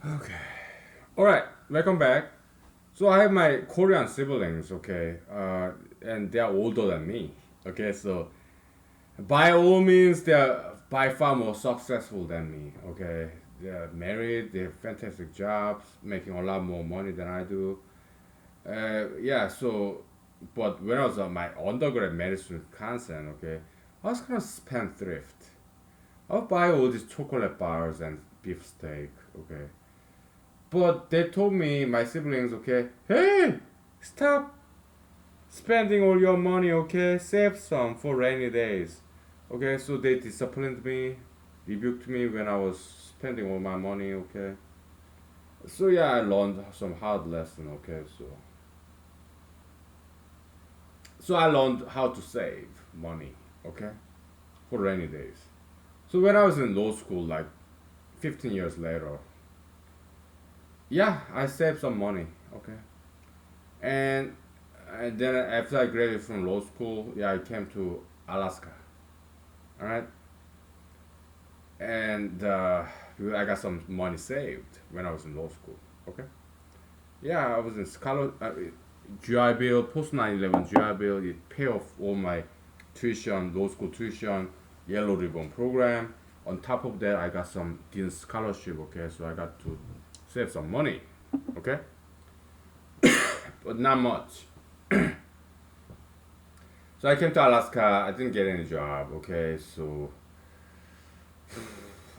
Okay. All right. Welcome back. So I have my Korean siblings. Okay. And they are older than me. Okay. So by all means, they are by far more successful than me. Okay. They are married. They have fantastic jobs, making a lot more money than I do. Yeah. So, but when I was on my undergrad medicine in Wisconsin, okay, I was kind of spendthrift. I would buy all these chocolate bars and beef steak. Okay. But they told me, my siblings, okay, hey, stop spending all your money, okay, save some for rainy days. Okay, so they disciplined me, rebuked me when I was spending all my money, okay. So yeah, I learned some hard lesson, okay, so I learned how to save money, okay, for rainy days. So when I was in law school, like 15 years later, yeah, I saved some money, okay. And and then after I graduated from law school, yeah, I came to Alaska. All right, and I got some money saved when I was in law school. Okay, yeah, I was in scholar GI Bill, post 9/11 GI Bill. It pay off all my tuition, law school tuition, yellow ribbon program. On top of that, I got some dean scholarship. Okay, so I got to save some money. Okay, but not much. So I came to Alaska. I didn't get any job. Okay, so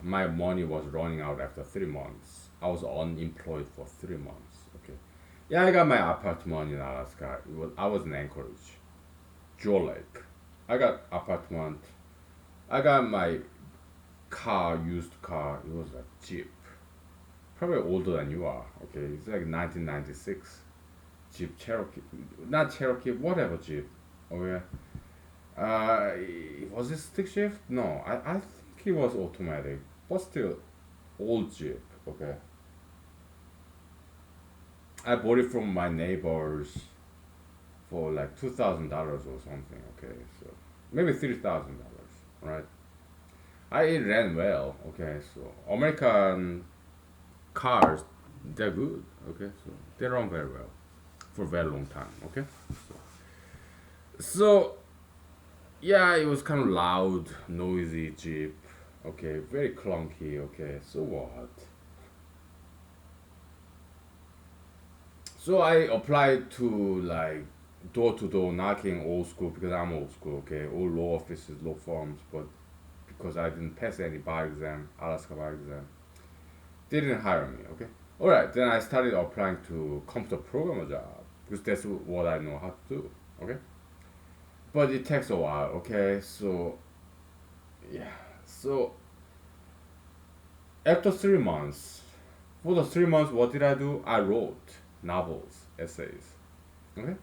my money was running out after 3 months. I was unemployed for 3 months. Okay. Yeah, I got my apartment in Alaska. I was in Anchorage, Joe Lake. I got apartment. I got my car, used car. It was a Jeep. Probably older than you are. Okay, it's like 1996 Jeep Cherokee. Not Cherokee, whatever Jeep. Okay. Was it stick shift? No, I think it was automatic, but still old Jeep. Okay, I bought it from my neighbors for like $2,000 or something. Okay, so maybe $3,000. Right? It ran well. Okay, so American cars, they're good. Okay, so they run very well for a very long time. Okay, so yeah, it was kind of loud, noisy Jeep. Okay, very clunky. Okay, so what? So I applied to like door to door knocking, old school, because I'm old school. Okay, all law offices, law firms, but because I didn't pass any bar exam, Alaska bar exam, they didn't hire me. Okay, all right. Then I started applying to computer programmer job because that's what I know how to do. Okay, but it takes a while. Okay, so yeah, so after 3 months, for the 3 months, what did I do? I wrote novels, essays. Okay,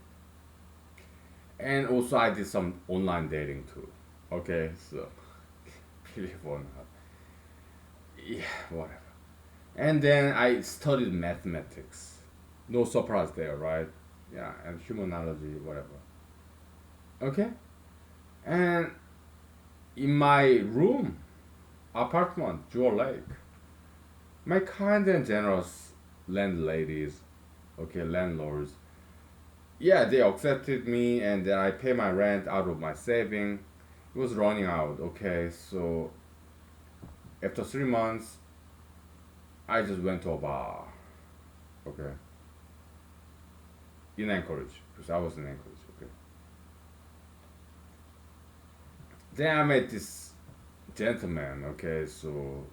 and also I did some online dating too. Okay, so believe it or not, yeah, whatever. And then I studied mathematics. No surprise there, right? Yeah, and humanology, whatever. Okay, and in my room, apartment, Jewel Lake, my kind and generous landladies, okay, landlords, yeah, they accepted me, and then I pay my rent out of my saving. It was running out. Okay, so after 3 months, I just went to a bar. Okay, in Anchorage, because I was in Anchorage. Okay, then I met this gentleman. Okay, so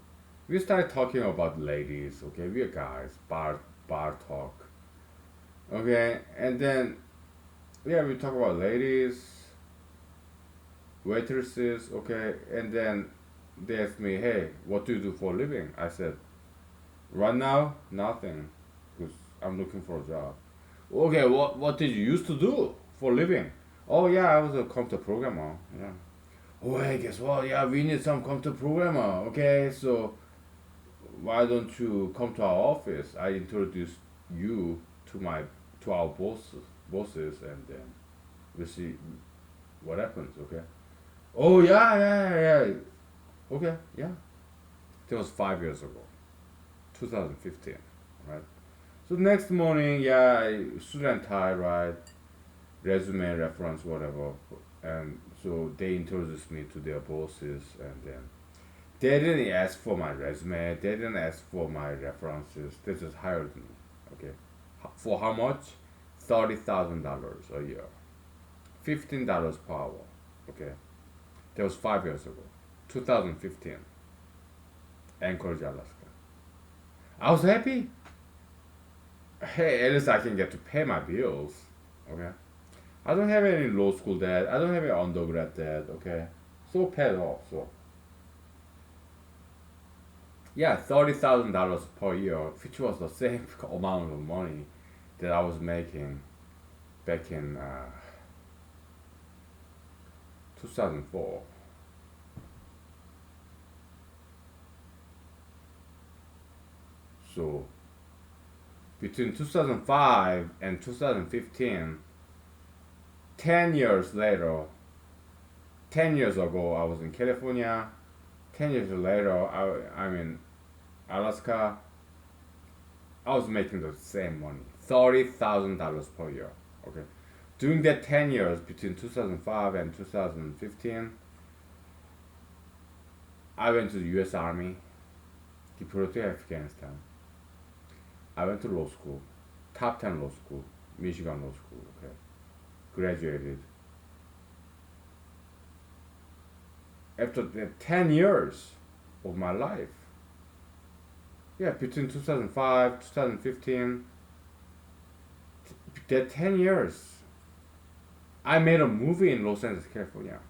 we started talking about ladies. Okay, we are guys, bar talk. Okay, and then yeah, we talk about ladies, waitresses. Okay, and then they asked me, "Hey, what do you do for a living?" I said, "Right now, nothing, because I'm looking for a job." Okay, what did you used to do for a living? Oh yeah, I was a computer programmer. Yeah. Oh hey, guess what? Yeah, we need some computer programmer. Okay, so why don't you come to our office? I introduce you to my to our bosses, and then we see what happens. Okay. Oh yeah, yeah, yeah. Okay, yeah. That was 5 years ago. 2015, right? So next morning, yeah, suit and tie, right? Resume, reference, whatever. And so they introduced me to their bosses, and then they didn't ask for my resume. They didn't ask for my references. They just hired me. Okay, for how much? $30,000 a year. $15 per hour. Okay, that was 5 years ago. 2015, Anchorage, Alaska. I was happy. Hey, at least I can get to pay my bills. Okay, I don't have any law school debt. I don't have any undergrad debt. Okay, so paid off. So yeah, $30,000 per year, which was the same amount of money that I was making back in 2004. So between 2005 and 2015, 10 years later, 10 years ago, I was in California. 10 years later, I'm in Alaska. I was making the same money, $30,000 per year. Okay, during that 10 years between 2005 and 2015, I went to the U.S. Army, deployed to Afghanistan. I went to law school, top 10 law school, Michigan Law School. Okay, graduated. After the 10 years of my life, yeah, between 2005, 2015, that 10 years, I made a movie in Los Angeles, California.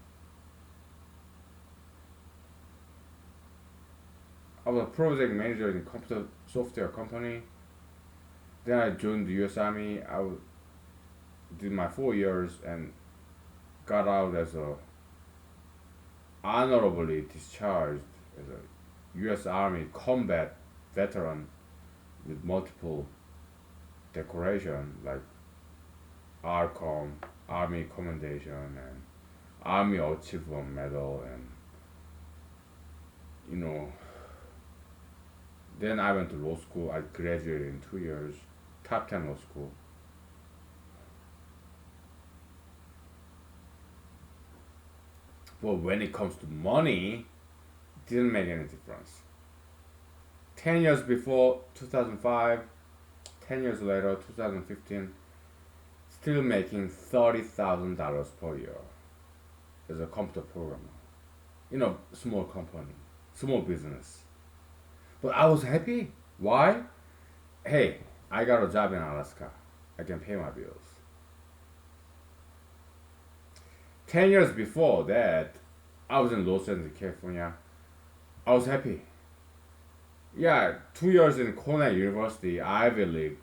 I was a project manager in a computer software company. Then I joined the U.S. Army. Did my 4 years and got out as a honorably discharged as a U.S. Army combat veteran with multiple decoration like ARCOM, Army Commendation, and Army Achievement Medal, and you know. Then I went to law school. I graduated in 2 years, top 10 law school. But when it comes to money, it didn't make any difference. 10 years before 2005, 10 years later, 2015, still making $30,000 per year as a computer programmer. Small company, small business. But I was happy. Why? Hey, I got a job in Alaska. I can pay my bills. 10 years before that, I was in Los Angeles, California. I was happy. Yeah, 2 years in Cornell University, Ivy League,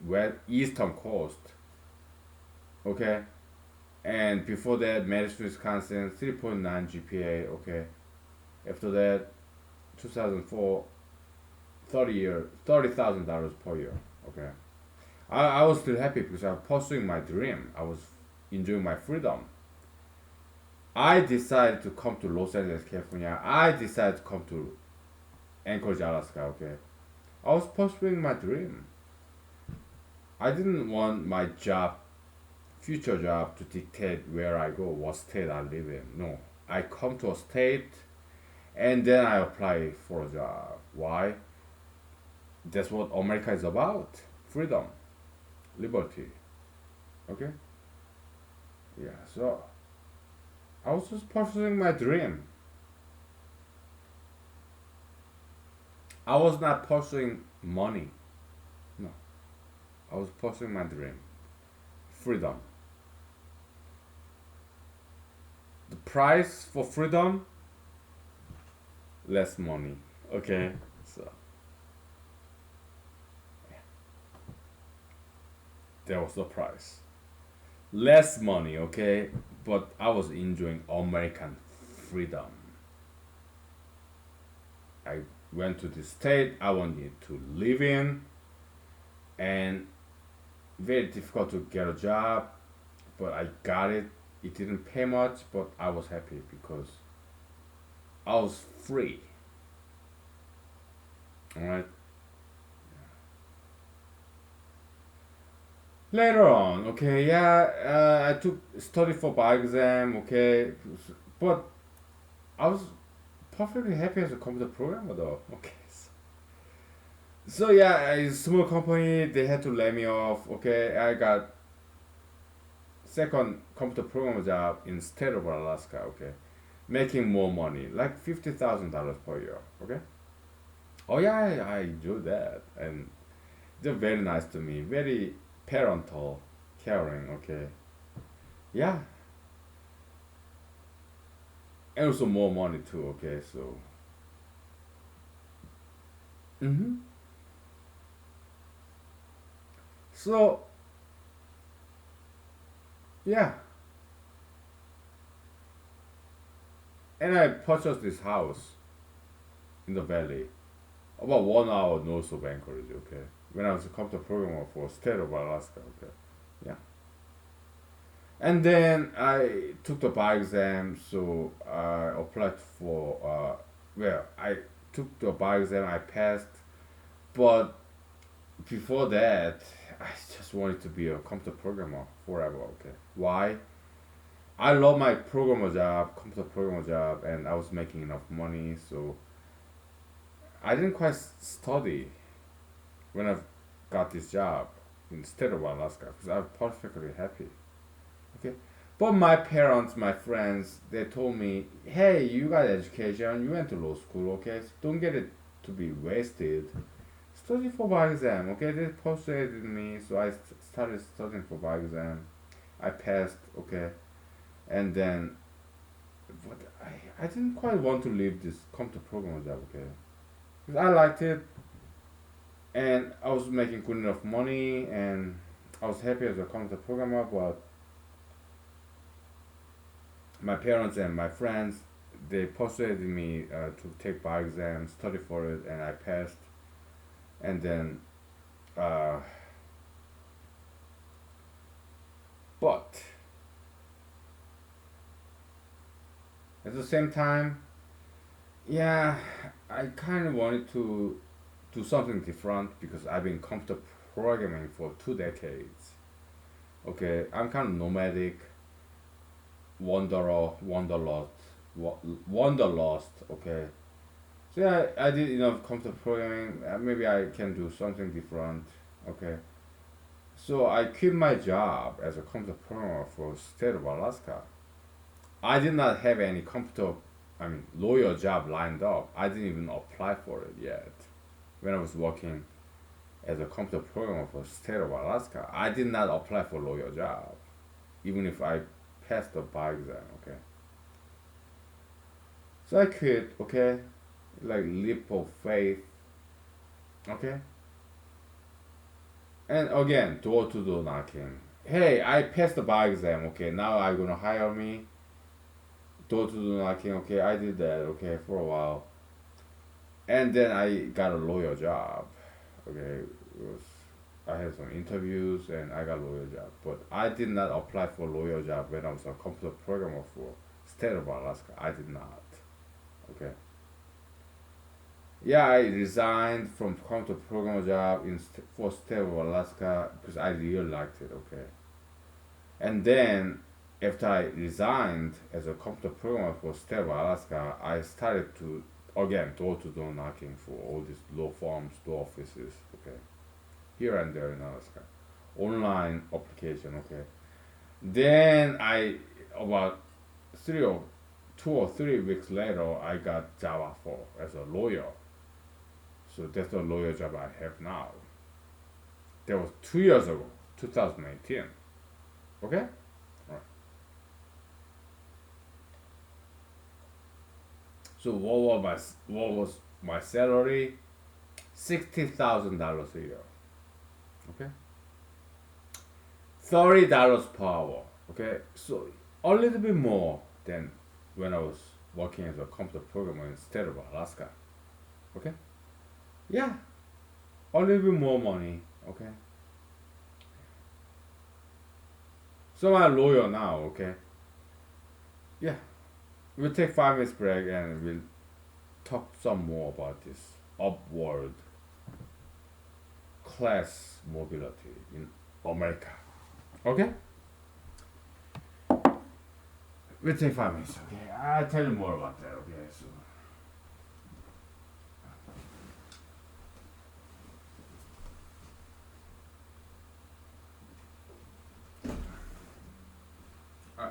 Eastern Coast. Okay? And before that, Madison, Wisconsin, 3.9 GPA. Okay? After that, 2004, 30,000 dollars per year. Okay? I was still happy because I was pursuing my dream. I was enjoying my freedom. I decided to come to Los Angeles, California. I decided to come to Anchorage, Alaska. Okay, I was pursuing my dream. I didn't want my future job, to dictate where I go, what state I live in. No, I come to a state, and then I apply for a job. Why? That's what America is about: freedom, liberty. Okay. Yeah. So I was just pursuing my dream. I was not pursuing money. No. I was pursuing my dream. Freedom. The price for freedom? Less money. Okay? So, that was the price. Less money, okay? But I was enjoying American freedom. I went to the state I wanted to live in, and very difficult to get a job, but I got it. It didn't pay much, but I was happy because I was free. Alright? Later on, okay, yeah, I took study for bar exam, okay, but I was perfectly happy as a computer programmer though. Okay, so yeah, a small company they had to lay me off. Okay, I got second computer programmer job in state of Alaska. Okay, making more money, like $50,000 per year. Okay. Oh yeah, I enjoy that, and they're very nice to me, very parental, caring. Okay. Yeah, and also more money too. Okay, so. Mhm. So yeah, and I purchased this house in the valley, about 1 hour north of Anchorage. Okay, when I was a computer programmer for state of Alaska. Okay, yeah, and then I took the bar exam, so I applied for. Well, I took the bar exam, I passed, but before that, I just wanted to be a computer programmer forever. Okay, why? I love my programmer job, computer programmer job, and I was making enough money, so I didn't quite study when I got this job in the state of Alaska because I was perfectly happy. Okay, but my parents, my friends, they told me, "Hey, you got education, you went to law school, okay? So don't get it to be wasted. Study for bar exam, okay?" They persuaded me, so I started studying for bar exam. I passed, okay, and then but I didn't quite want to leave this computer programmer job, okay? Because I liked it, and I was making good enough money, and I was happy as a computer programmer. But my parents and my friends, they persuaded me to take bar exam, study for it, and I passed. And then, uh, but at the same time, yeah, I kind of wanted to do something different because I've been computer programming for 2 decades. Okay, I'm kind of nomadic, wanderer, wanderlust, wanderlust. Okay, so yeah, I did enough computer programming. Maybe I can do something different. Okay, so I quit my job as a computer programmer for state of Alaska. I did not have any computer, I mean, lawyer job lined up. I didn't even apply for it yet. When I was working as a computer programmer for state of Alaska, I did not apply for lawyer job, even if I passed the bar exam. Okay, so I quit. Okay, like leap of faith. Okay, and again, door to door knocking. Hey, I passed the bar exam. Okay, now are you gonna hire me? Door to door knocking. Okay, I did that. Okay, for a while, and then I got a lawyer job. Okay, it was I had some interviews and I got a lawyer job, but I did not apply for a lawyer job when I was a computer programmer for state of Alaska. I did not. Okay. Yeah, I resigned from computer programmer job for state of Alaska because I really liked it. Okay. And then after I resigned as a computer programmer for state of Alaska, I started to again door to door knocking for all these law firms, law offices. Okay, here and there in Alaska, online application. Okay, then I about 2 or 3 weeks later, I got job offer as a lawyer. So that's the lawyer job I have now. That was 2 years ago, 2018. Okay, right. So what was my salary? $60,000 a year. Okay, $30 per hour. Okay, so a little bit more than when I was working as a computer programmer in state of Alaska. Okay, yeah, a little bit more money. Okay, so I'm a lawyer now. Okay, yeah, we'll take 5 minutes break and we'll talk some more about this upward class mobility in America. Okay? We'll take 5 minutes, okay? I'll tell you more about that, okay? So uh,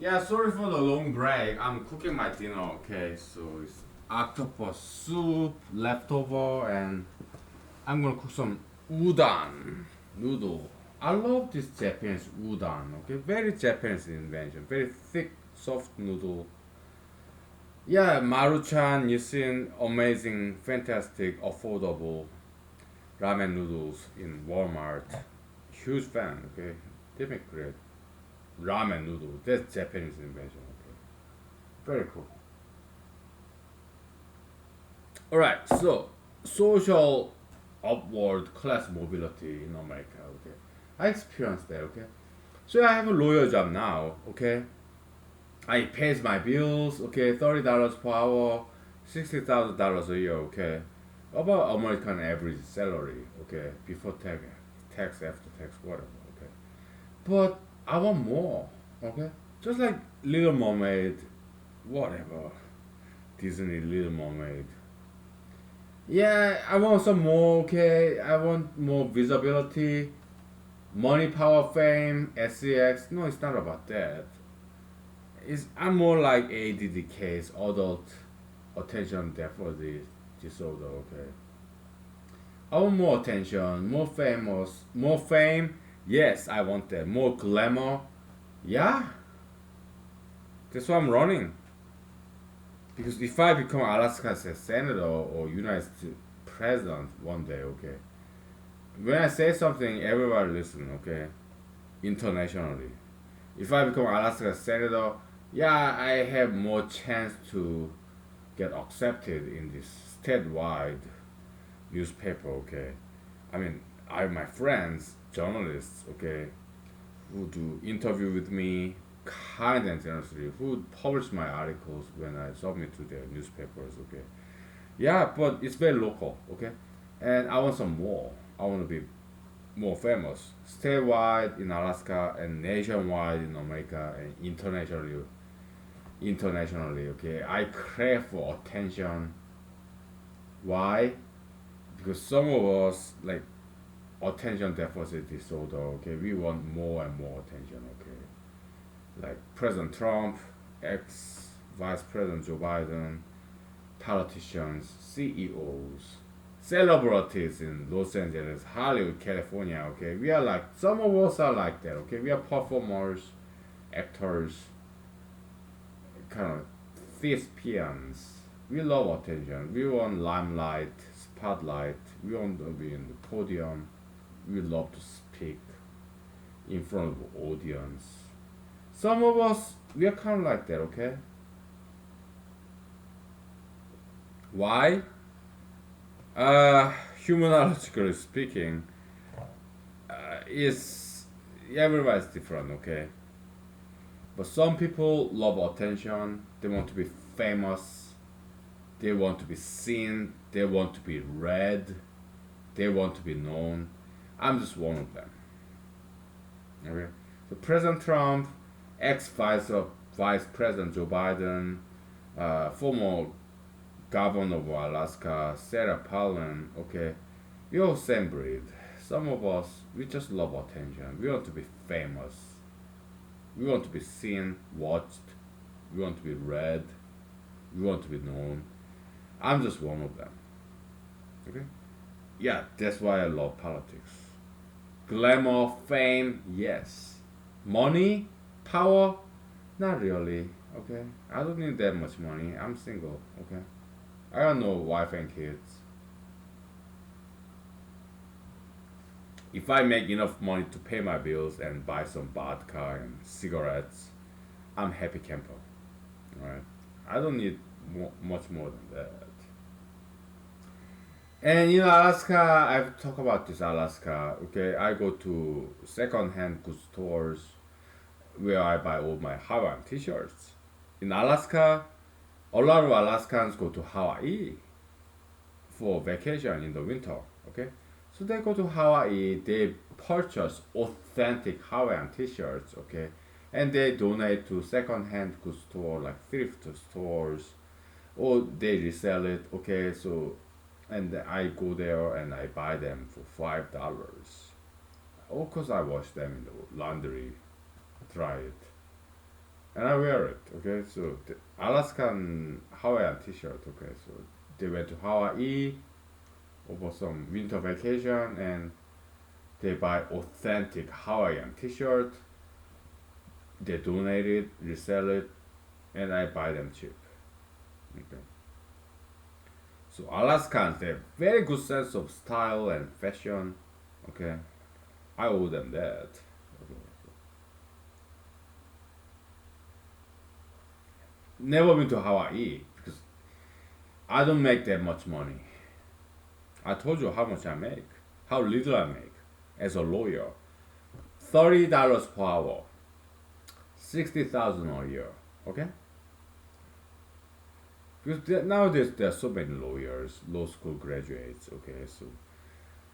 Yeah, sorry for the long break. I'm cooking my dinner, okay? So it's octopus soup, leftover, and I'm gonna cook some udon noodle. I love this Japanese udon, okay? Very Japanese invention, very thick, soft noodle. Yeah, Maruchan, you seen amazing, fantastic, affordable ramen noodles in Walmart. Huge fan, okay? They make great ramen noodle. That's Japanese invention, okay? Very cool. Alright, so social upward class mobility in America, okay? I experienced that, okay? So I have a lawyer job now, okay? I pays my bills, okay, $30 per hour, $60,000 a year, okay? About American average salary, okay, before tax, after tax, whatever, okay. But I want more, okay? Just like Little Mermaid, whatever, Disney Little Mermaid. Yeah, I want some more, okay? I want more visibility, money, power, fame, SEX. No, it's not about that. I'm more like ADD case, adult attention deficit disorder. Okay, I want more attention, more famous, more fame. Yes, I want that. More glamour. Yeah, that's why I'm running. Because if I become Alaska's senator or United States president one day, okay, when I say something, everybody listen. Okay, internationally. If I become Alaska's senator, yeah, I have more chance to get accepted in this statewide newspaper, okay? I mean, I have my friends, journalists, okay, who do interview with me kind and generously, who publish my articles when I submit to their newspapers, okay? Yeah, but it's very local, okay? And I want some more. I want to be more famous statewide in Alaska and nationwide in America and internationally, okay? I crave for attention. Why? Because some of us like attention deficit disorder, okay? We want more and more attention, okay? Like President Trump, ex Vice President Joe Biden, politicians, CEOs, celebrities in Los Angeles, Hollywood, California, okay? We are like, some of us are like that, okay? We are performers, actors, kind of thespians. We love attention. We want limelight, spotlight. We want to be in the podium. We love to speak in front of the audience. Some of us, we are kind of like that, okay? Why? Uh, Humanologically speaking, is everybody's different, okay? But some people love attention. They want to be famous. They want to be seen. They want to be read. They want to be known. I'm just one of them. Okay. So President Trump, Vice President Joe Biden, former Governor of Alaska, Sarah Palin. Okay, we all same breed. Some of us we just love attention. We want to be famous. We want to be seen, watched. We want to be read. We want to be known. I'm just one of them. Okay? Yeah, that's why I love politics. Glamour, fame, yes. Money, power, not really. Okay? I don't need that much money. I'm single. Okay? I got no wife and kids. If I make enough money to pay my bills and buy some vodka and cigarettes, I'm happy camper. Alright? I don't need much more than that. And in Alaska, I've talked about this Alaska. Okay, I go to second-hand goods stores where I buy all my Hawaiian T-shirts. In Alaska, a lot of Alaskans go to Hawaii for vacation in the winter. Okay, so they go to Hawaii. They purchase authentic Hawaiian T-shirts. Okay, and they donate to second-hand goods store like thrift stores, or they resell it. Okay, so and I go there and I buy them for $5. Of course, I wash them in the laundry, dry it. and I wear it. Okay, so the Alaskan Hawaiian T-shirt. Okay, so they went to Hawaii over some winter vacation, and they buy authentic Hawaiian T-shirt. They donate it, resell it, and I buy them cheap. Okay. So Alaskans, they have very good sense of style and fashion. Okay, I owe them that. Okay. Never been to Hawaii because I don't make that much money. I told you how much I make, how little I make as a lawyer. $30 per hour, 60,000 a year. Okay, because nowadays there are so many lawyers, law school graduates. Okay, so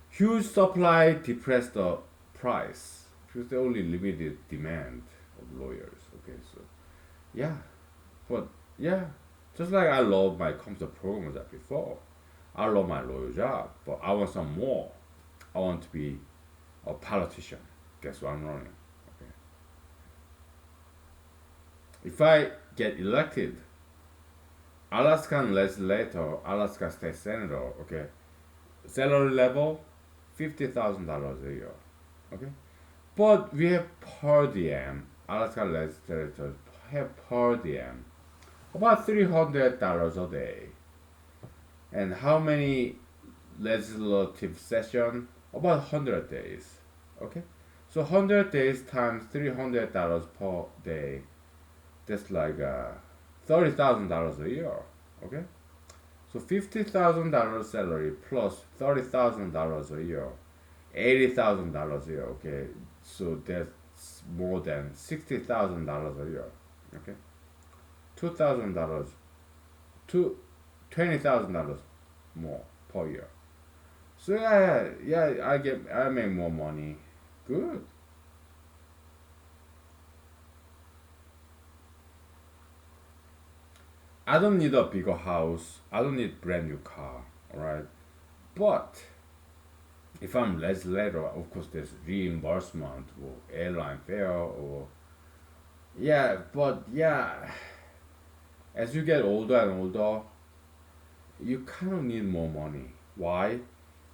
huge supply depressed the price because there only limited demand of lawyers. Okay, so yeah, but yeah, just like I love my computer programs that before, I love my lawyer job, but I want some more. I want to be a politician. Guess what I'm running? Okay. If I get elected, Alaskan legislator, Alaska state senator, okay, salary level, $50,000 a year, okay. But we have per diem. Alaska legislators have per diem about $300 a day. And how many legislative session? About 100 days. Okay? So 100 days times $300 per day. That's like $30,000 a year. Okay? So $50,000 salary plus $30,000 a year. $80,000 a year. Okay? So that's more than $60,000 a year. Okay? $2,000 to $20,000 more per year. So yeah, I make more money. Good. I don't need a bigger house. I don't need brand new car. All right. But if I'm less later, of course there's reimbursement or airline fare or yeah. But yeah, as you get older and older, you kind of need more money. Why?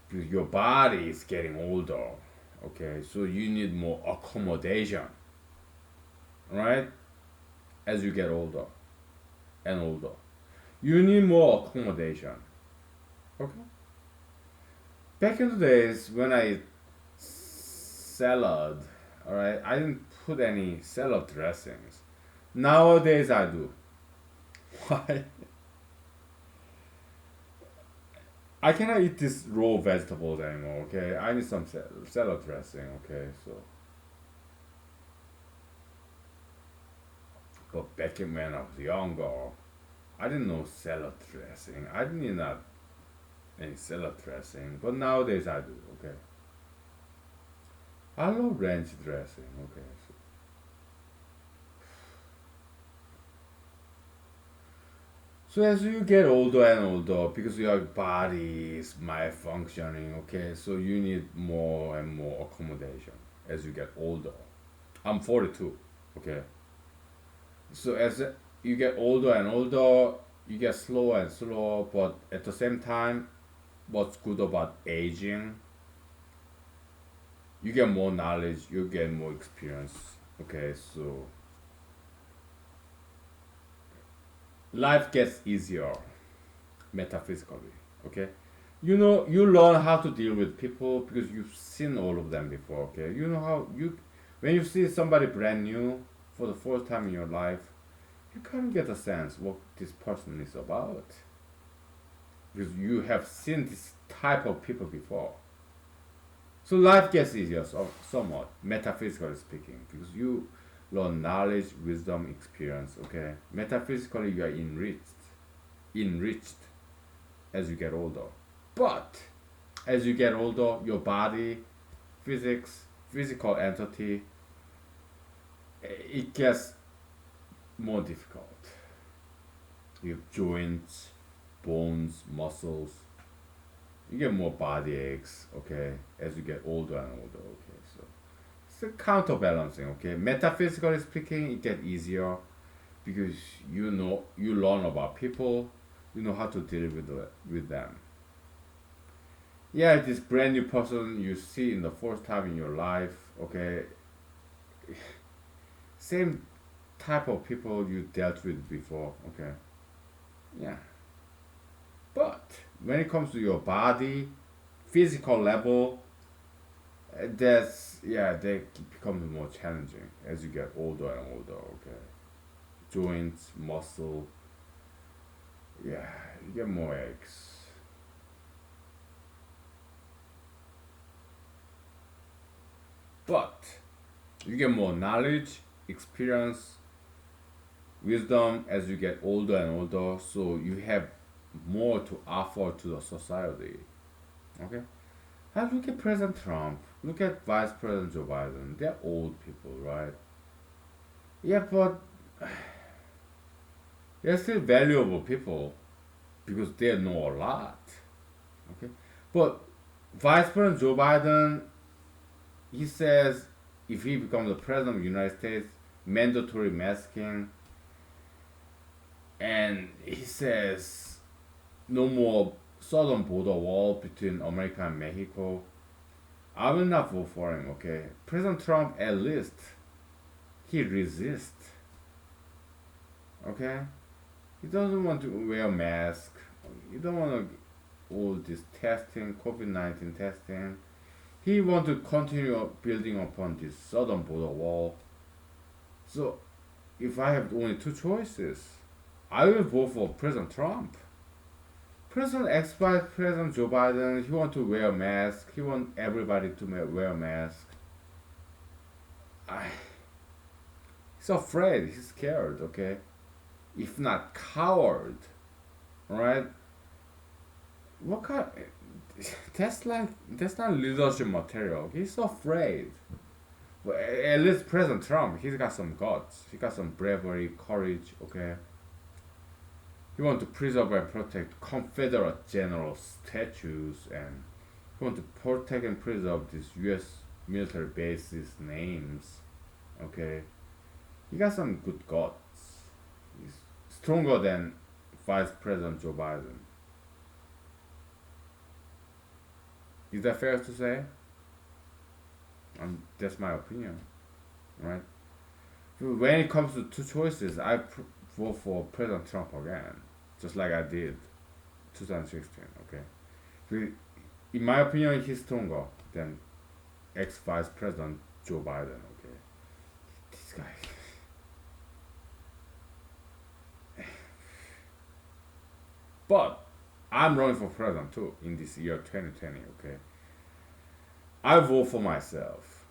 Because your body is getting older. Okay, so you need more accommodation, right? As you get older and older, you need more accommodation. Okay. Back in the days when I ate salad, all right, I didn't put any salad dressings. Nowadays I do. Why? I cannot eat this raw vegetables anymore. Okay, I need some salad dressing. Okay, so but back in when I was younger, I didn't know salad dressing. I didn't need not any salad dressing. But nowadays I do. Okay, I love ranch dressing. Okay, so as you get older and older, because your body is malfunctioning, okay, so you need more and more accommodation as you get older. I'm 42, okay. So as you get older and older, you get slower and slower, but at the same time, what's good about aging, you get more knowledge, you get more experience, okay, so life gets easier metaphysically, okay. You know, you learn how to deal with people because you've seen all of them before, okay. You know how you when you see somebody brand new for the first time in your life, you kind of get a sense what this person is about because you have seen this type of people before. So life gets easier, somewhat metaphysically speaking, because you learn knowledge, wisdom, experience, okay. Metaphysically you are enriched as you get older. But as you get older, your body, physical entity, it gets more difficult. You have joints, bones, muscles. You get more body aches, okay, as you get older and older, okay. So it's a counterbalancing, okay. Metaphysically speaking, it gets easier. because you learn about people, you know how to deal with them. Yeah, this brand new person you see in the first time in your life, okay, same type of people you dealt with before, okay, yeah. But when it comes to your body, physical level, that's yeah, they become more challenging as you get older and older, okay. Joints, muscle, yeah, you get more aches. But you get more knowledge, experience, wisdom as you get older and older, so you have more to offer to the society. Okay? And look at President Trump, look at Vice President Joe Biden. They're old people, right? Yeah, but they're still valuable people because they know a lot. Okay? But Vice President Joe Biden, he says if he becomes the president of the United States, mandatory masking, and he says no more southern border wall between America and Mexico. I will not vote for him, okay? President Trump, at least, he resists, okay? He doesn't want to wear a mask. He don't want to all this testing, COVID-19 testing. He want to continue building upon this southern border wall. So, if I have only two choices, I will vote for President Trump. President ex-Vice President Joe Biden, he want to wear a mask. He want everybody to wear a mask. I, he's afraid. He's scared. Okay, if not coward, right? What kind? That's not leadership material. He's afraid. But at least President Trump, he's got some guts. He got some bravery, courage. Okay, he want to preserve and protect Confederate general statues, and he want to protect and preserve these U.S. military bases names. Okay, he got some good guts. He's stronger than Vice President Joe Biden. Is that fair to say? That's my opinion, right? When it comes to two choices, vote for President Trump again, just like I did 2016. Okay, in my opinion, he's stronger than ex Vice President Joe Biden. Okay, this guy. But I'm running for president too in this year 2020. Okay, I vote for myself.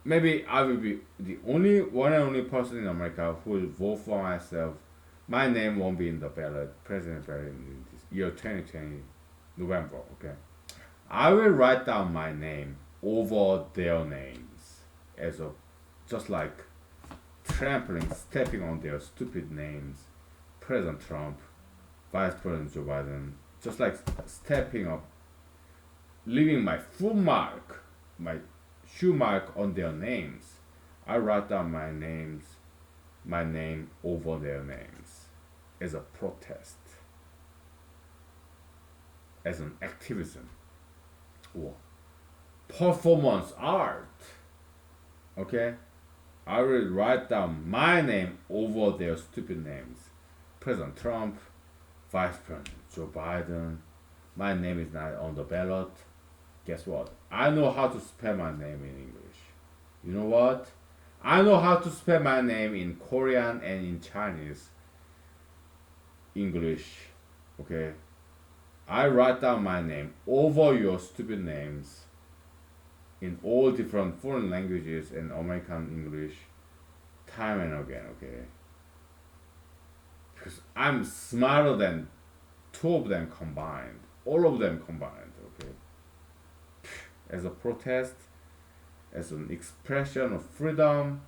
Maybe I will be the only one and only person in America who will vote for myself. My name won't be in the ballot, president ballot in this year 2020, November. Okay, I will write down my name over their names as a just like trampling, stepping on their stupid names. President Trump, Vice President Joe Biden, just like stepping up, leaving my foot mark, my shoe mark on their names. I write down my name over their names as a protest, as an activism, or performance art. Okay? I will write down my name over their stupid names. President Trump, Vice President Joe Biden. My name is not on the ballot. Guess what? I know how to spell my name in English. You know what? I know how to spell my name in Korean and in Chinese. English. Okay? I write down my name over your stupid names in all different foreign languages and American English time and again, okay? Because I'm smarter than two of them combined. All of them combined, okay? As a protest, as an expression of freedom,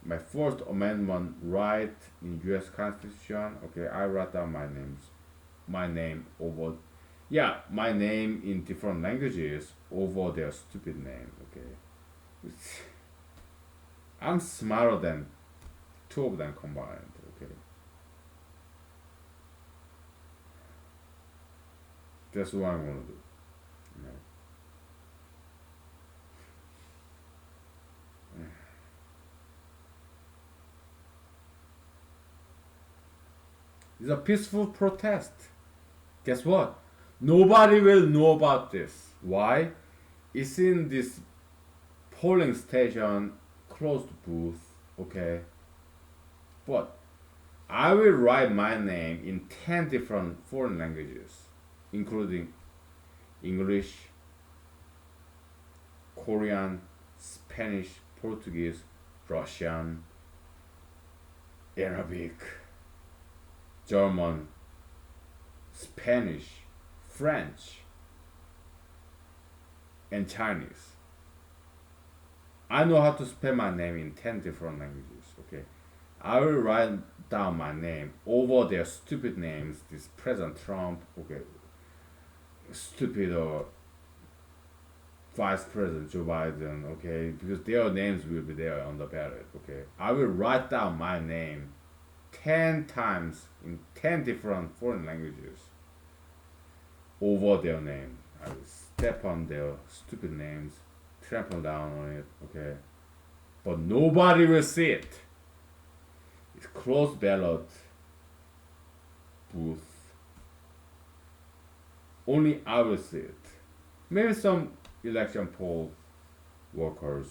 my Fourth Amendment right in U.S. Constitution. Okay, I write down my name over, yeah, my name in different languages over their stupid name. Okay, I'm smarter than two of them combined. Okay, that's what I'm gonna do. Right. It's a peaceful protest. Guess what? Nobody will know about this. Why? It's in this polling station closed booth. Okay, but I will write my name in 10 different foreign languages, including English, Korean, Spanish, Portuguese, Russian, Arabic, German, Spanish, French, and Chinese. I know how to spell my name in 10 different languages, okay? I will write down my name over their stupid names, this President Trump, okay, stupid Vice President Joe Biden, okay, because their names will be there on the ballot, okay? I will write down my name 10 times in 10 different foreign languages over their name. I will step on their stupid names, trample down on it, okay? But nobody will see it. It's closed ballot booth. Only I will see it. Maybe some election poll workers,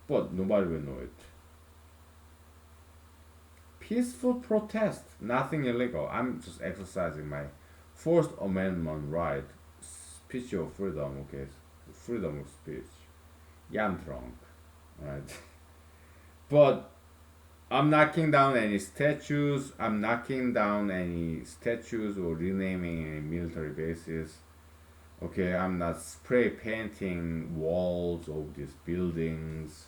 but nobody will know it. Peaceful protest, nothing illegal. I'm just exercising my First Amendment right, speech of freedom, okay? Freedom of speech. Yeah, I'm drunk, right? But I'm knocking down any statues. I'm knocking down any statues or renaming any military bases. Okay, I'm not spray painting walls of these buildings.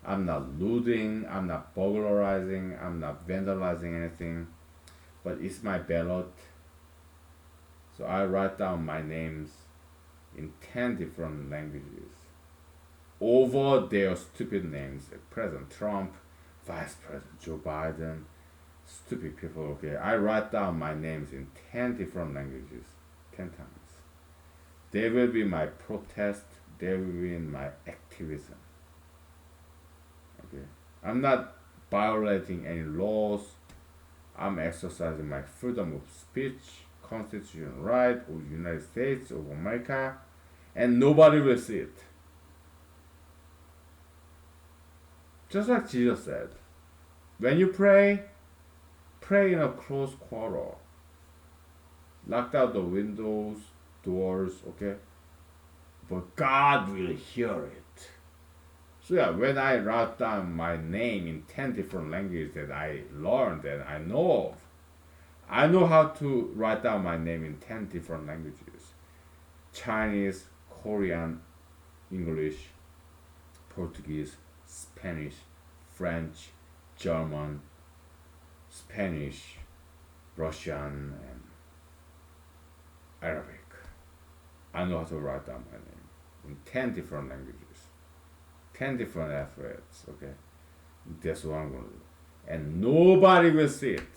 I'm not looting. I'm not burglarizing. I'm not vandalizing anything. But it's my ballot. So I write down my names in 10 different languages over their stupid names, like President Trump, Vice President Joe Biden, stupid people, okay? I write down my names in 10 different languages, 10 times. They will be my protest, they will be in my activism, okay? I'm not violating any laws, I'm exercising my freedom of speech, constitutional right of the United States of America, and nobody will see it. Just like Jesus said, when you pray, pray in a close quarter. Lock out the windows, doors, okay? But God will hear it. So yeah, when I write down my name in 10 different languages that I learned and I know of, I know how to write down my name in 10 different languages. Chinese, Korean, English, Portuguese, Spanish, French, German, Spanish, Russian, and Arabic. I know how to write down my name in 10 different languages, 10 different alphabets, okay? That's what I'm going to do. And nobody will see it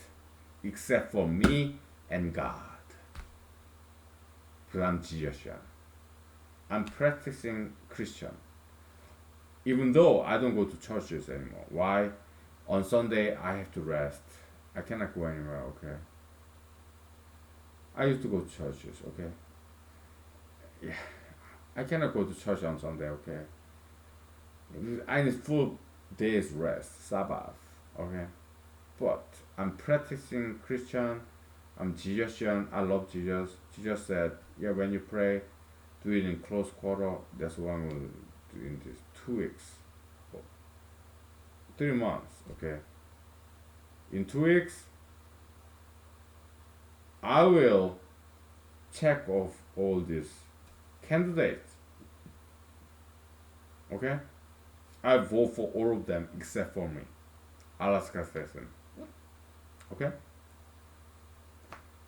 except for me and God. Because I'm Jesus. I'm practicing Christian. Even though I don't go to churches anymore. Why? On Sunday I have to rest. I cannot go anywhere, okay? I used to go to churches, okay? Yeah. I cannot go to church on Sunday, okay? I need full day's rest, Sabbath, okay? But I'm practicing Christian. I'm Jesusian. I love Jesus. Jesus said, yeah, when you pray, do it in close quarter. That's what I'm going to do in this 2 weeks. 3 months, okay? In 2 weeks, I will check off all these candidates. Okay? I vote for all of them except for me. Alaska Stetson. Okay?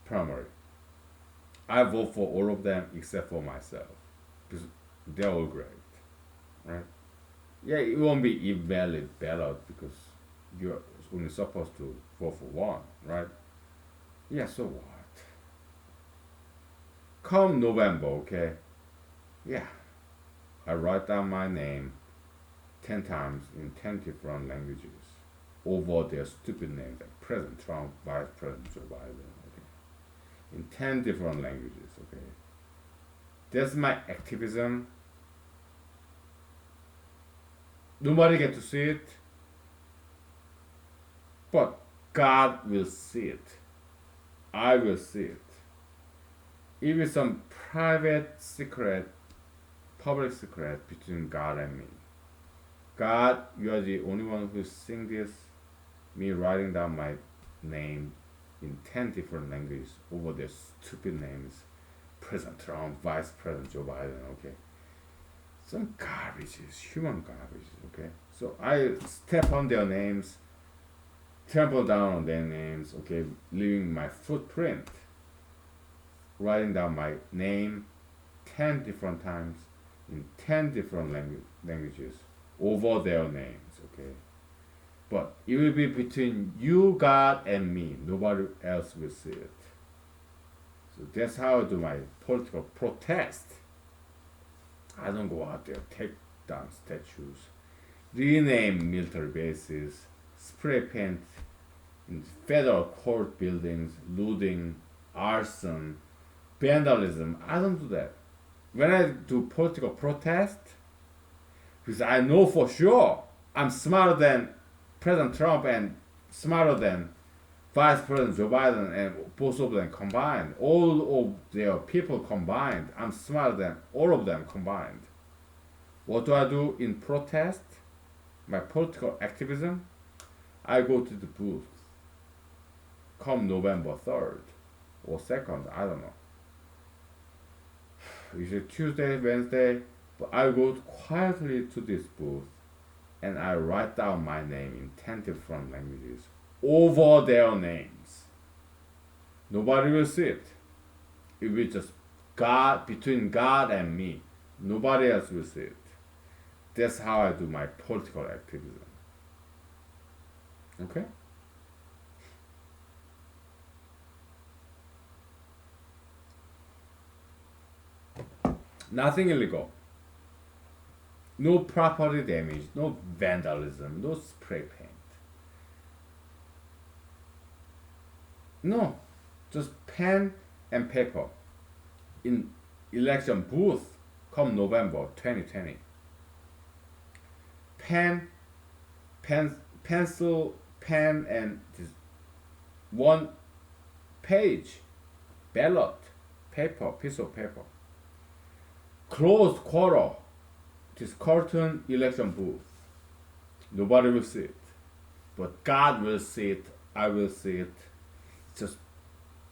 Primary. I vote for all of them except for myself. Because they're all great. Right? Yeah, it won't be invalid ballot because you're only supposed to vote for one, right? Yeah, so what? Come November, okay? Yeah, I write down my name 10 times in 10 different languages over their stupid names like President Trump, Vice President Joe Biden, okay? In 10 different languages, okay? That's my activism. Nobody get to see it, but God will see it. I will see it. It is some private secret, public secret between God and me. God, you are the only one who's seeing this. Me writing down my name in 10 different languages over their stupid names. President Trump, Vice President Joe Biden, okay? Some garbages, human garbage, okay? So I step on their names, trample down on their names, okay? Leaving my footprint, writing down my name 10 different times in 10 different languages over their names, okay? But it will be between you, God, and me. Nobody else will see it. So that's how I do my political protest. I don't go out there, take down statues, rename military bases, spray paint in federal court buildings, looting, arson, vandalism. I don't do that. When I do political protest, because I know for sure I'm smarter than President Trump and smarter than Vice President Joe Biden and both of them combined, all of their people combined, I'm smarter than all of them combined. What do I do in protest? My political activism? I go to the booth come November 3rd or 2nd, I don't know. Is it Tuesday, Wednesday? But I go quietly to this booth and I write down my name in 10 different languages over their names. Nobody will see it. It will just God, between God and me. Nobody else will see it. That's how I do my political activism. Okay? Nothing illegal. No property damage, no vandalism, no spray paint. No, just pen and paper in election booth come November 2020. Pencil, pen, and this one page ballot paper, piece of paper. Closed quarter, this curtain election booth. Nobody will see it, but God will see it. I will see it. It's just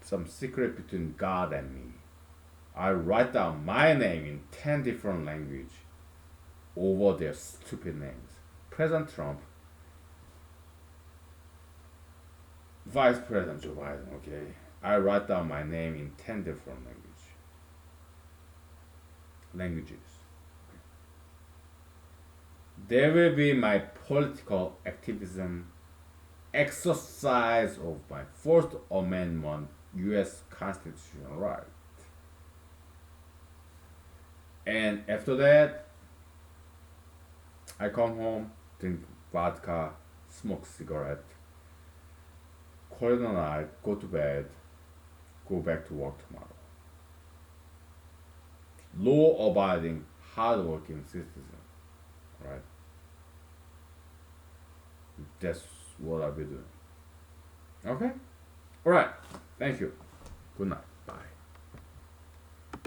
some secret between God and me. I write down my name in 10 different languages over their stupid names. President Trump, Vice President Joe Biden, okay? I write down my name in 10 different languages. There will be my political activism, exercise of my Fourth Amendment U.S. constitutional right. And after that, I come home, drink vodka, smoke cigarette, call it a night, go to bed, go back to work tomorrow. Law-abiding, hard-working citizen, right? That's what I'll be doing. Okay? Alright. Thank you. Good night. Bye.